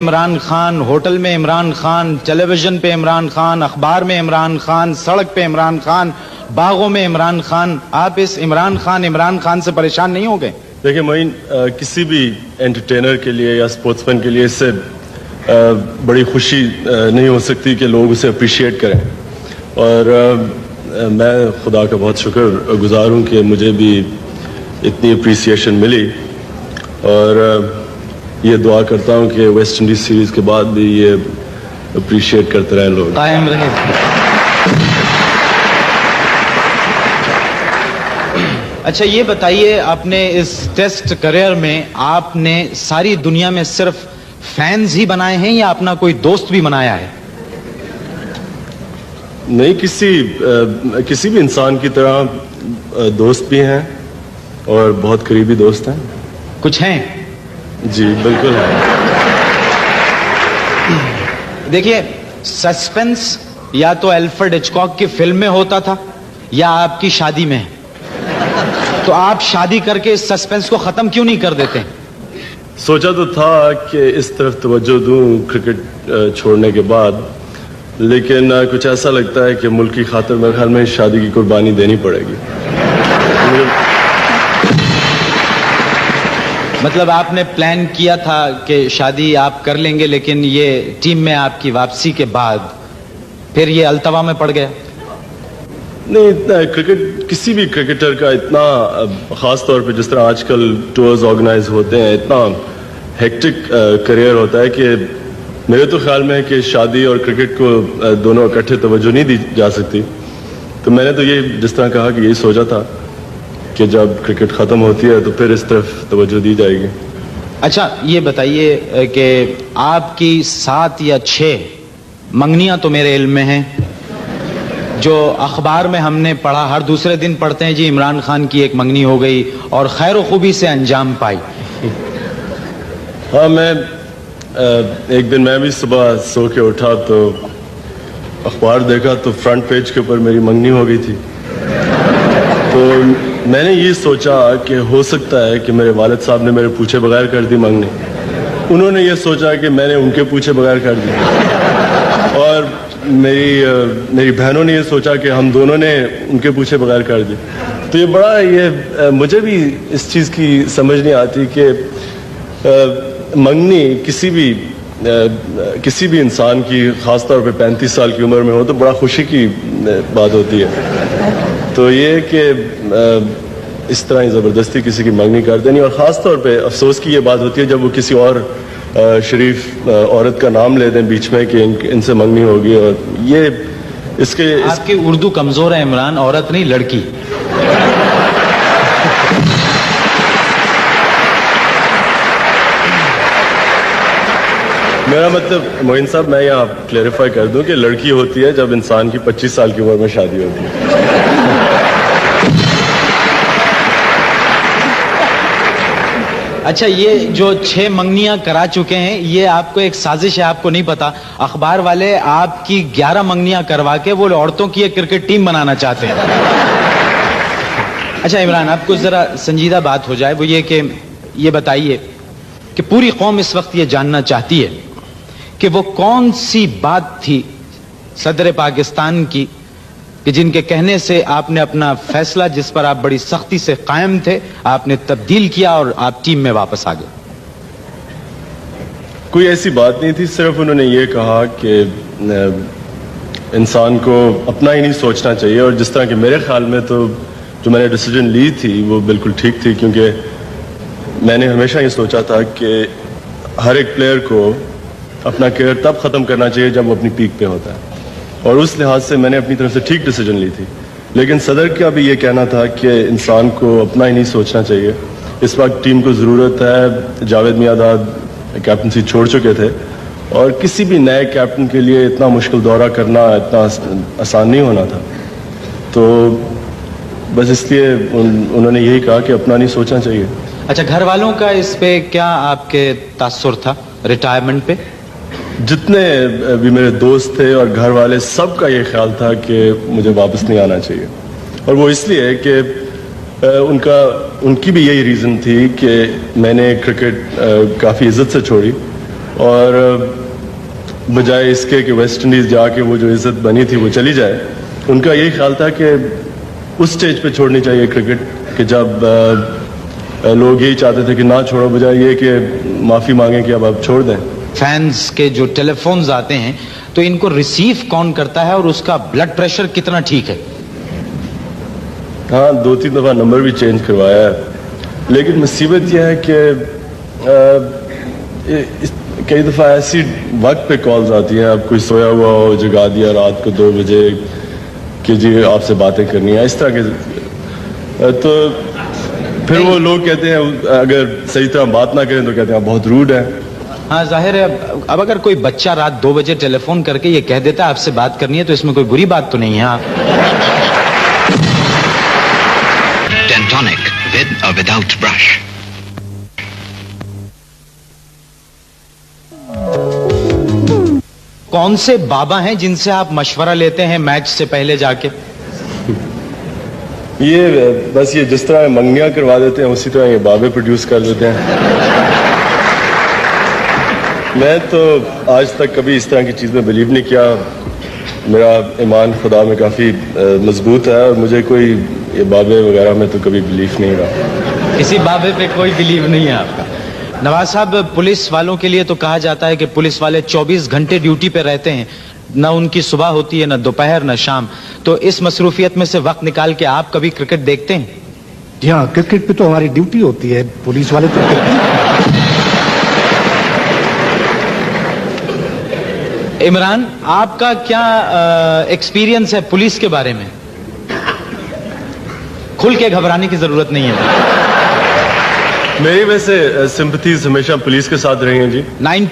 Imran Khan, hotel میں عمران خان، ٹیلی vision پہ عمران خان، اخبار میں عمران خان، سڑک پہ عمران خان، باغوں میں عمران خان. آپ اس عمران خان سے پریشان نہیں ہو گئے؟ دیکھیں معین، کسی بھی انٹرٹینر کے لیے یا اسپورٹس مین کے لیے اس سے بڑی خوشی نہیں ہو سکتی کہ لوگ اسے اپریشیٹ کریں. اور میں خدا کا بہت شکر گزار ہوں کہ مجھے بھی اتنی اپریسیشن ملی، اور یہ دعا کرتا ہوں کہ ویسٹ انڈیز سیریز کے بعد بھی یہ اپریشیٹ کرتے رہیں لوگ. قائم رہے. اچھا یہ بتائیے، اپنے اس ٹیسٹ کریئر میں آپ نے ساری دنیا میں صرف فینز ہی بنائے ہیں یا اپنا کوئی دوست بھی بنایا ہے؟ نہیں، کسی بھی انسان کی طرح دوست بھی ہیں اور بہت قریبی دوست ہیں. کچھ ہیں؟ جی بالکل ہے. دیکھیے، سسپنس یا تو الفریڈ ہچکاک کی فلم میں ہوتا تھا یا آپ کی شادی میں. تو آپ شادی کر کے اس سسپنس کو ختم کیوں نہیں کر دیتے؟ سوچا تو تھا کہ اس طرف توجہ دوں کرکٹ چھوڑنے کے بعد، لیکن کچھ ایسا لگتا ہے کہ ملک کی خاطر میرے خیال میں شادی کی قربانی دینی پڑے گی. مطلب آپ نے پلان کیا تھا کہ شادی آپ کر لیں گے، لیکن یہ ٹیم میں آپ کی واپسی کے بعد پھر یہ التوا میں پڑ گیا؟ نہیں، کرکٹ کسی بھی کرکٹر کا اتنا، خاص طور پہ جس طرح آج کل ٹورز آرگنائز ہوتے ہیں، اتنا ہیکٹک کریئر ہوتا ہے کہ میرے تو خیال میں ہے کہ شادی اور کرکٹ کو دونوں اکٹھے توجہ نہیں دی جا سکتی. تو میں نے تو یہ جس طرح کہا کہ یہی سوچا تھا کہ جب کرکٹ ختم ہوتی ہے تو پھر اس طرف توجہ دی جائے گی. اچھا یہ بتائیے کہ آپ کی 7 یا 6 منگنیاں تو میرے علم میں ہیں، جو اخبار میں ہم نے پڑھا، ہر دوسرے دن پڑھتے ہیں جی عمران خان کی ایک منگنی ہو گئی اور خیر و خوبی سے انجام پائی. ہاں، میں ایک دن میں بھی صبح سو کے اٹھا تو اخبار دیکھا تو فرنٹ پیج کے اوپر میری منگنی ہو گئی تھی. تو میں نے یہ سوچا کہ ہو سکتا ہے کہ میرے والد صاحب نے میرے پوچھے بغیر کر دی منگنی. انہوں نے یہ سوچا کہ میں نے ان کے پوچھے بغیر کر دی، اور میری بہنوں نے یہ سوچا کہ ہم دونوں نے ان کے پوچھے بغیر کر دی. تو یہ بڑا، مجھے بھی اس چیز کی سمجھ نہیں آتی کہ منگنی کسی بھی انسان کی، خاص طور پہ 35 سال کی عمر میں ہو تو بڑا خوشی کی بات ہوتی ہے. تو یہ کہ اس طرح زبردستی کسی کی منگنی کر دینی، اور خاص طور پہ افسوس کی یہ بات ہوتی ہے جب وہ کسی اور شریف عورت کا نام لے دیں بیچ میں کہ ان سے منگنی ہوگی. اور یہ اس کے آپ کی اردو کمزور ہے عمران، عورت نہیں لڑکی. میرا مطلب معین صاحب، میں یہاں کلیریفائی کر دوں کہ لڑکی ہوتی ہے جب انسان کی 25 سال کی عمر میں شادی ہوتی ہے. اچھا یہ جو 6 منگنیاں کرا چکے ہیں، یہ آپ کو ایک سازش ہے، آپ کو نہیں پتا. اخبار والے آپ کی 11 منگنیاں کروا کے وہ عورتوں کی ایک کرکٹ ٹیم بنانا چاہتے ہیں. اچھا عمران، آپ کو ذرا سنجیدہ بات ہو جائے، وہ یہ کہ یہ بتائیے کہ پوری قوم اس وقت یہ جاننا چاہتی ہے کہ وہ کون سی بات تھی صدر پاکستان کی کہ جن کے کہنے سے آپ نے اپنا فیصلہ، جس پر آپ بڑی سختی سے قائم تھے، آپ نے تبدیل کیا اور آپ ٹیم میں واپس آ گئے. کوئی ایسی بات نہیں تھی، صرف انہوں نے یہ کہا کہ انسان کو اپنا ہی نہیں سوچنا چاہیے. اور جس طرح کہ میرے خیال میں تو جو میں نے ڈیسیجن لی تھی وہ بالکل ٹھیک تھی، کیونکہ میں نے ہمیشہ یہ سوچا تھا کہ ہر ایک پلیئر کو اپنا کیریئر تب ختم کرنا چاہیے جب وہ اپنی پیک پہ ہوتا ہے، اور اس لحاظ سے میں نے اپنی طرف سے ٹھیک ڈیسیجن لی تھی. لیکن صدر کا بھی یہ کہنا تھا کہ انسان کو اپنا ہی نہیں سوچنا چاہیے. اس وقت ٹیم کو ضرورت ہے، جاوید میاں کیپٹنسی چھوڑ چکے تھے، اور کسی بھی نئے کیپٹن کے لیے اتنا مشکل دورہ کرنا اتنا آسان نہیں ہونا تھا. تو بس اس لیے انہوں نے یہی کہا کہ اپنا نہیں سوچنا چاہیے. اچھا گھر والوں کا اس پہ کیا آپ کے تاثر تھا ریٹائرمنٹ پہ؟ جتنے بھی میرے دوست تھے اور گھر والے، سب کا یہ خیال تھا کہ مجھے واپس نہیں آنا چاہیے. اور وہ اس لیے کہ ان کی بھی یہی ریزن تھی کہ میں نے کرکٹ کافی عزت سے چھوڑی، اور بجائے اس کے کہ ویسٹ انڈیز جا کے وہ جو عزت بنی تھی وہ چلی جائے، ان کا یہی خیال تھا کہ اس سٹیج پہ چھوڑنی چاہیے کرکٹ کہ جب لوگ یہی چاہتے تھے کہ نہ چھوڑو، بجائے یہ کہ معافی مانگیں کہ اب آپ چھوڑ دیں۔ فینس کے جو ٹیلی فونز آتے ہیں تو ان کو ریسیو کون کرتا ہے اور اس کا بلڈ پریشر کتنا ٹھیک ہے؟ ہاں 2-3 دفعہ نمبر بھی چینج کروایا ہے، لیکن مصیبت یہ ہے کہ کئی دفعہ ایسی وقت پہ کالز آتی ہیں، اب کوئی سویا ہوا ہو جگا دیا رات کو 2 بجے کہ جی آپ سے باتیں کرنی ہیں، اس طرح کے، تو پھر وہ لوگ کہتے ہیں اگر صحیح طرح بات نہ کریں تو کہتے ہیں بہت روڈ ہے۔ ہاں ظاہر ہے، اب اگر کوئی بچہ رات 2 بجے ٹیلی فون کر کے یہ کہہ دیتا ہے آپ سے بات کرنی ہے تو اس میں کوئی بری بات تو نہیں ہے۔ Dentonic with or without brush. کون سے بابا ہیں جن سے آپ مشورہ لیتے ہیں میچ سے پہلے جا کے؟ یہ بس یہ جس طرح منگیاں کروا دیتے ہیں اسی طرح یہ بابے پروڈیوس کر دیتے ہیں۔ میں تو آج تک کبھی اس طرح کی چیز میں بلیو نہیں کیا، میرا ایمان خدا میں کافی مضبوط ہے اور مجھے کوئی یہ بابے وغیرہ میں تو کبھی بلیف نہیں رہا۔ کسی بابے پہ کوئی بلیو نہیں ہے آپ کا؟ نواز صاحب، پولیس والوں کے لیے تو کہا جاتا ہے کہ پولیس والے 24 گھنٹے ڈیوٹی پہ رہتے ہیں، نہ ان کی صبح ہوتی ہے، نہ دوپہر، نہ شام، تو اس مصروفیت میں سے وقت نکال کے آپ کبھی کرکٹ دیکھتے ہیں؟ جی ہاں، کرکٹ پہ تو ہماری ڈیوٹی ہوتی ہے، پولیس والے تو عمران، آپ کا کیا ایکسپیرینس ہے پولیس کے بارے میں؟ کھل کے گھبرانے کی ضرورت نہیں ہے۔ میری ویسے سمپتھیز ہمیشہ پولیس کے ساتھ رہی ہیں جی۔